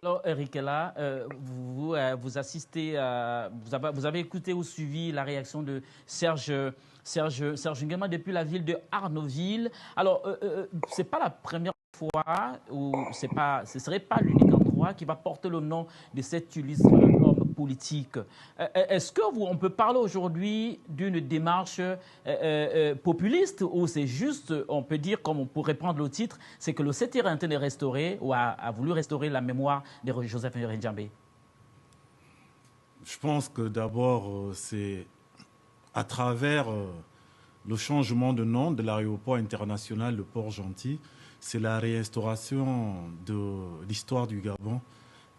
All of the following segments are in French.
Alors, Erikela, vous assistez, vous avez écouté ou suivi la réaction de Serge Nguema depuis la ville de Arnoville. Alors, ce n'est pas la première fois, ou ce ne serait pas l'unique endroit qui va porter le nom de cet illustre homme politique. Est-ce qu'on peut parler aujourd'hui d'une démarche populiste ou c'est juste, on peut dire, comme on pourrait prendre le titre, c'est que le CETIR est en train de restaurer ou a voulu restaurer la mémoire de Joseph Ndjambe? Je pense que d'abord, c'est à travers le changement de nom de l'aéroport international de Port-Gentil, c'est la réinstauration de l'histoire du Gabon.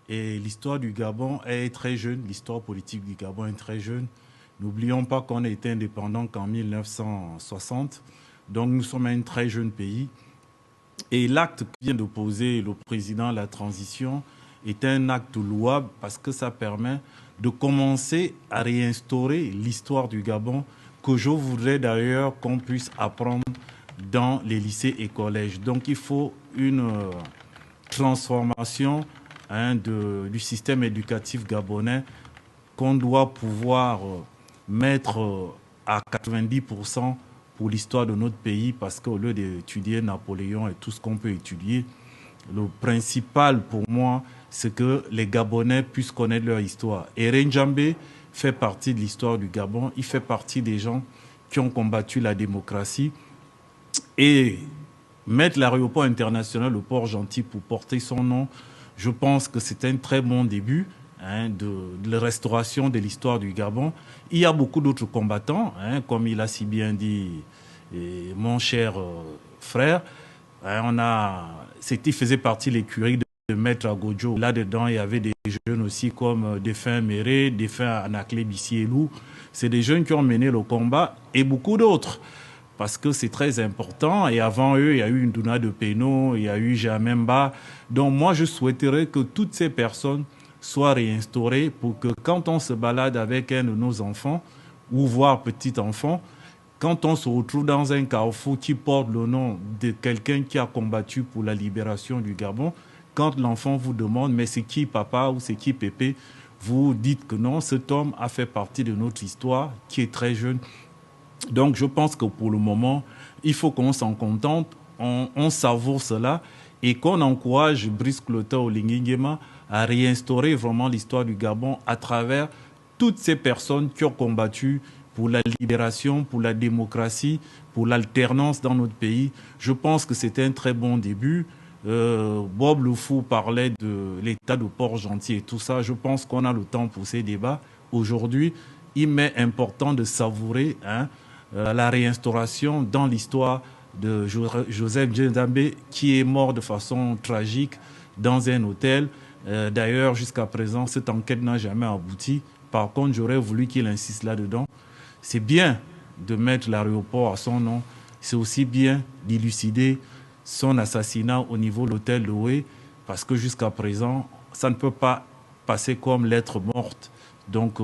Et l'histoire du Gabon est très jeune, l'histoire politique du Gabon est très jeune. N'oublions pas qu'on a été indépendant qu'en 1960, donc nous sommes un très jeune pays. Et l'acte que vient de poser le président de la transition est un acte louable parce que ça permet de commencer à réinstaurer l'histoire du Gabon que je voudrais d'ailleurs qu'on puisse apprendre dans les lycées et collèges. Donc il faut une transformation du système éducatif gabonais qu'on doit pouvoir mettre à 90% pour l'histoire de notre pays, parce qu'au lieu d'étudier Napoléon et tout ce qu'on peut étudier, le principal pour moi, c'est que les Gabonais puissent connaître leur histoire. Et Ndjambe fait partie de l'histoire du Gabon, il fait partie des gens qui ont combattu la démocratie. Et mettre l'aéroport international au Port-Gentil pour porter son nom, je pense que c'est un très bon début de la restauration de l'histoire du Gabon. Il y a beaucoup d'autres combattants, comme il a si bien dit mon cher frère. Il faisait partie de l'écurie de Maître Agodjo. Là-dedans, il y avait des jeunes aussi comme Défunt Méré, Défunt Anaklé Bissielou. C'est des jeunes qui ont mené le combat et beaucoup d'autres. Parce que c'est très important. Et avant eux, il y a eu Nduna de Peno, il y a eu Jamemba. Donc moi, je souhaiterais que toutes ces personnes soient réinstaurées pour que quand on se balade avec un de nos enfants, ou voire petit-enfant, quand on se retrouve dans un carrefour qui porte le nom de quelqu'un qui a combattu pour la libération du Gabon, quand l'enfant vous demande « mais c'est qui papa » ou « c'est qui Pépé », vous dites que non, cet homme a fait partie de notre histoire, qui est très jeune. Donc je pense que pour le moment, il faut qu'on s'en contente, on savoure cela et qu'on encourage Brice Clotaire Oligui Nguema à réinstaurer vraiment l'histoire du Gabon à travers toutes ces personnes qui ont combattu pour la libération, pour la démocratie, pour l'alternance dans notre pays. Je pense que c'était un très bon début. Bob Le Fou parlait de l'état de Port-Gentil et tout ça. Je pense qu'on a le temps pour ces débats. Aujourd'hui, il m'est important de savourer la réinstauration dans l'histoire de Joseph Ndjambe, qui est mort de façon tragique dans un hôtel. D'ailleurs, jusqu'à présent, cette enquête n'a jamais abouti. Par contre, j'aurais voulu qu'il insiste là-dedans. C'est bien de mettre l'aéroport à son nom. C'est aussi bien d'élucider son assassinat au niveau de l'hôtel de Oué, parce que jusqu'à présent, ça ne peut pas passer comme lettre morte. Donc,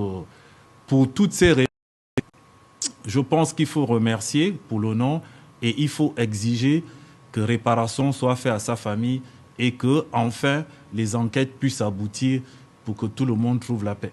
pour toutes ces raisons, je pense qu'il faut remercier pour le nom et il faut exiger que réparation soit faite à sa famille et que, enfin, les enquêtes puissent aboutir pour que tout le monde trouve la paix.